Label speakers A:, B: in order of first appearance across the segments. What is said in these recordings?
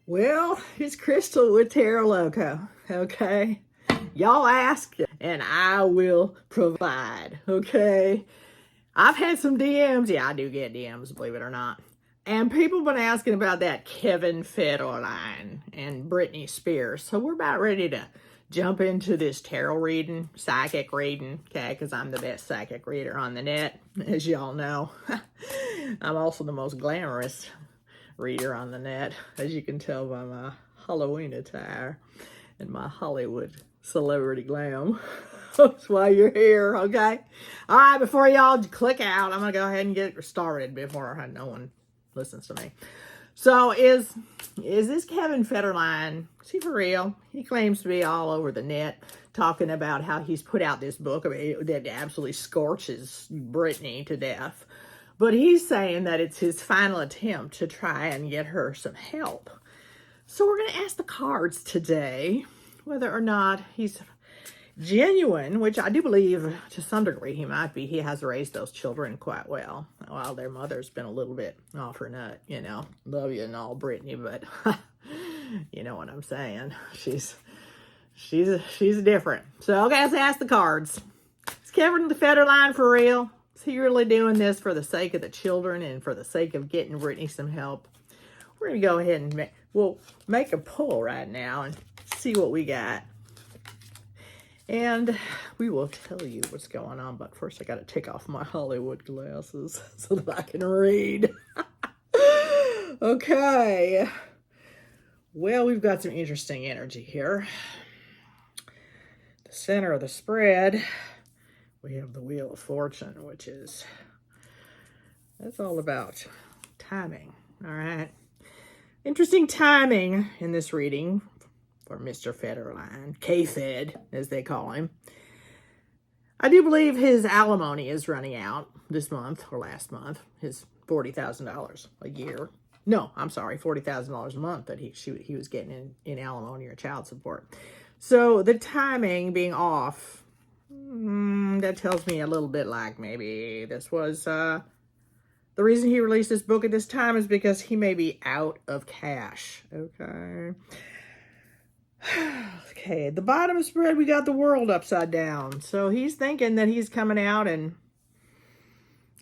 A: Well, it's Crystal with Tarot Loco, okay? Y'all ask and I will provide, okay? I've had some DMs. Yeah, I do get DMs, believe it or not. And people have been asking about that Kevin Federline and Britney Spears. So we're about ready to jump into this tarot reading, psychic reading, okay? Because I'm the best psychic reader on the net, as y'all know. I'm also the most glamorous reader on the net, as you can tell by my Halloween attire and my Hollywood celebrity glam. That's why you're here, okay? All right, before y'all click out, I'm gonna go ahead and get started before no one listens to me. So is this Kevin Federline, is he for real? He claims to be all over the net talking about how he's put out this book that absolutely scorches Britney to death. But he's saying that it's his final attempt to try and get her some help. So we're going to ask the cards today whether or not he's genuine, which I do believe to some degree he might be. He has raised those children quite well. While their mother's been a little bit off her nut, you know. Love you and all, Britney, but you know what I'm saying. She's different. So okay, let's ask the cards. Is Kevin the Federline for real? Is he really doing this for the sake of the children and for the sake of getting Britney some help? We're going to go ahead and we'll make a pull right now and see what we got. And we will tell you what's going on. But first, I got to take off my Hollywood glasses so that I can read. Okay. Well, we've got some interesting energy here. The center of the spread, we have the Wheel of Fortune, which is, that's all about timing, all right? Interesting timing in this reading for Mr. Federline, K-Fed, as they call him. I do believe his alimony is running out this month, or last month, his $40,000 a year. No, I'm sorry, $40,000 a month that he was getting in alimony or child support. So the timing being off, that tells me a little bit like maybe this was the reason he released this book at this time is because he may be out of cash. Okay. Okay, at the bottom spread, we got the world upside down. So he's thinking that he's coming out and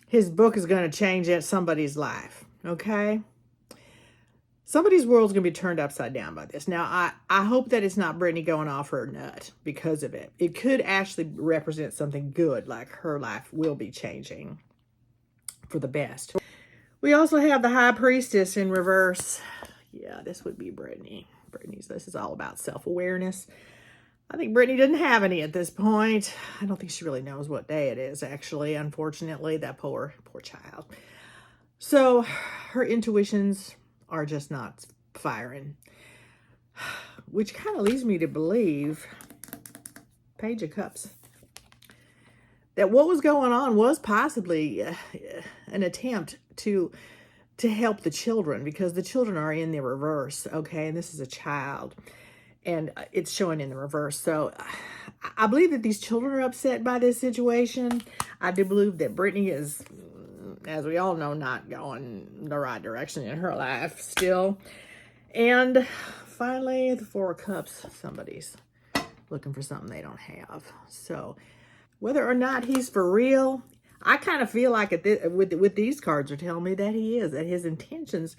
A: his book is going to change somebody's life. Okay. Somebody's world's going to be turned upside down by this. Now, I hope that it's not Britney going off her nut because of it. It could actually represent something good, like her life will be changing for the best. We also have the High Priestess in reverse. Yeah, this would be Britney. This is all about self-awareness. I think Britney didn't have any at this point. I don't think she really knows what day it is, actually, unfortunately, that poor child. So her intuitions are just not firing, which kind of leads me to believe, Page of Cups, that what was going on was possibly an attempt to help the children, because the children are in the reverse, okay, and this is a child, and it's showing in the reverse. So I believe that these children are upset by this situation. I do believe that Britney is, as we all know, not going the right direction in her life still. And finally, the Four of Cups, somebody's looking for something they don't have. So whether or not he's for real, I kind of feel like with these cards are telling me that he is, that his intentions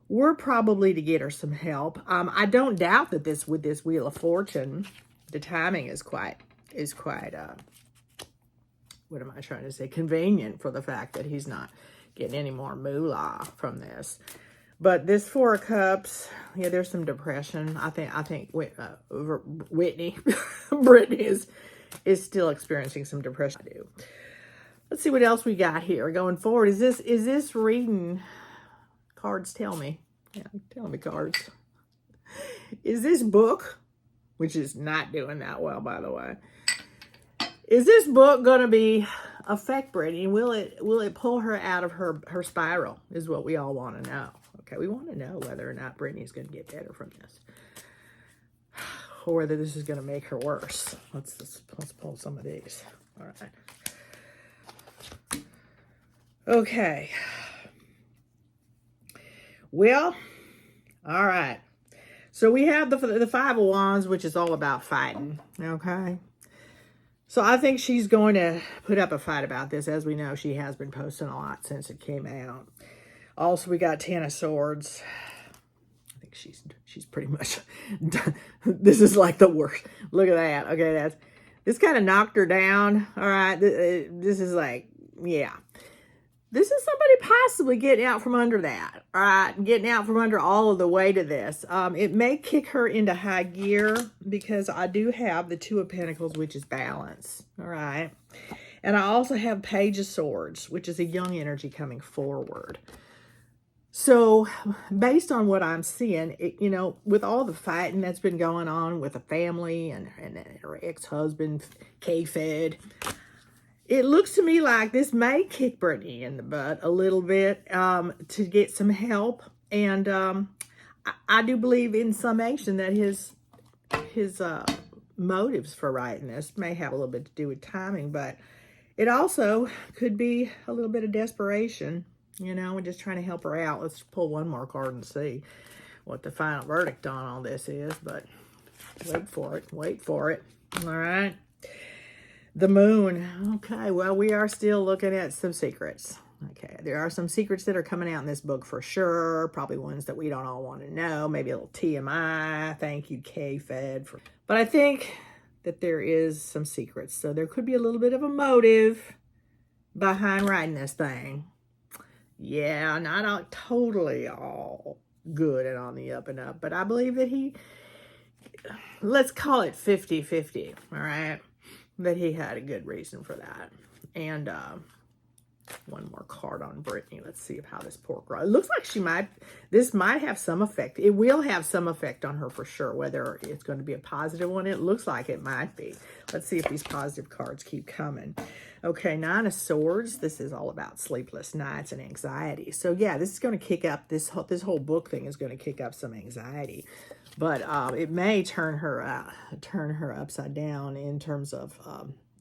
A: were probably to get her some help. I don't doubt that with this Wheel of Fortune, the timing is quite what am I trying to say? Convenient for the fact that he's not getting any more moolah from this. But this Four of Cups, yeah, there's some depression. I think Whitney, Britney is still experiencing some depression. I do. Let's see what else we got here going forward. Is this reading? Cards tell me. Yeah, tell me, cards. Is this book, which is not doing that well, by the way, is this book going to affect Britney? Will it pull her out of her spiral? Is what we all want to know. Okay, we want to know whether or not Britney's going to get better from this, or whether this is going to make her worse. Let's pull some of these. All right. Okay. Well, all right. So we have the Five of Wands, which is all about fighting, okay? So I think she's going to put up a fight about this. As we know, she has been posting a lot since it came out. Also, we got Ten of Swords. I think she's pretty much done. This is like the worst. Look at that. Okay, this kind of knocked her down. All right, this is like, yeah. This is somebody possibly getting out from under that, all right? Getting out from under all of the weight of this. It may kick her into high gear because I do have the Two of Pentacles, which is balance, all right? And I also have Page of Swords, which is a young energy coming forward. So based on what I'm seeing, you know, with all the fighting that's been going on with the family and her ex-husband, K-Fed, it looks to me like this may kick Britney in the butt a little bit to get some help. And I do believe in summation that his motives for writing this may have a little bit to do with timing, but it also could be a little bit of desperation, you know, and just trying to help her out. Let's pull one more card and see what the final verdict on all this is, but wait for it. All right. The Moon. Okay, well, we are still looking at some secrets. Okay, there are some secrets that are coming out in this book for sure. Probably ones that we don't all want to know. Maybe a little TMI. Thank you, K-Fed. But I think that there is some secrets. So there could be a little bit of a motive behind writing this thing. Yeah, not totally all good and on the up and up. But I believe that let's call it 50-50, all right? That he had a good reason for that. And one more card on Britney. Let's see how this poor girl. It looks like this might have some effect. It will have some effect on her for sure. Whether it's going to be a positive one, it looks like it might be. Let's see if these positive cards keep coming. Okay, Nine of Swords. This is all about sleepless nights and anxiety. So yeah, this is going to kick up, this whole book thing is going to kick up some anxiety. But it may turn her upside down in terms of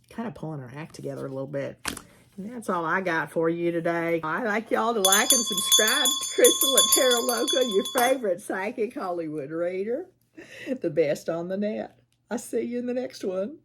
A: kind of pulling her act together a little bit. And that's all I got for you today. I'd like y'all to like and subscribe to Crystal at Tarot Loco, your favorite psychic Hollywood reader. The best on the net. I'll see you in the next one.